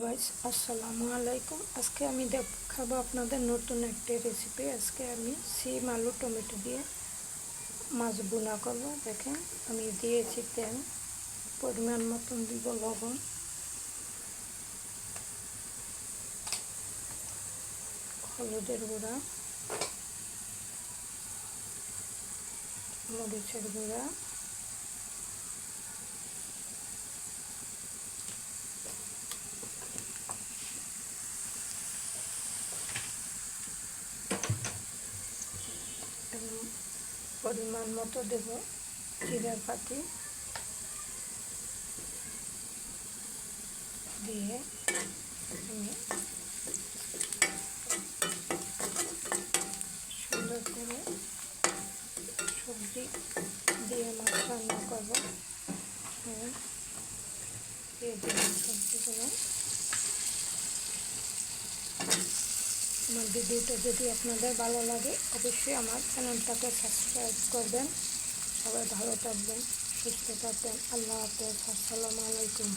Guys, আসসালামু আলাইকুম। আজকে আমি দেখাবো আপনাদের নতুন একটা রেসিপি। আজকে আমি সিম আলু টমেটো দিয়ে মাছ ভুনা করব। দেখেন, আমি দিয়েছি তেল, পরিমাণ মতন দিব লবণ, হলুদের গুঁড়া, মরিচের গুঁড়া, এবং পরিমাণ মতো দেব জিরার পাতি দিয়ে আমি সুন্দর করে সবজি দিয়ে মাছ রান্না করবো। দিয়ে দিলাম সবজিগুলো। আমার ভিডিওটা যদি আপনাদের ভালো লাগে, অবশ্যই আমার চ্যানেলটাকে সাবস্ক্রাইব করবেন। সবাই ভালো থাকবেন, সুস্থ থাকবেন। আল্লাহ হাফেজ। আসসালামু আলাইকুম।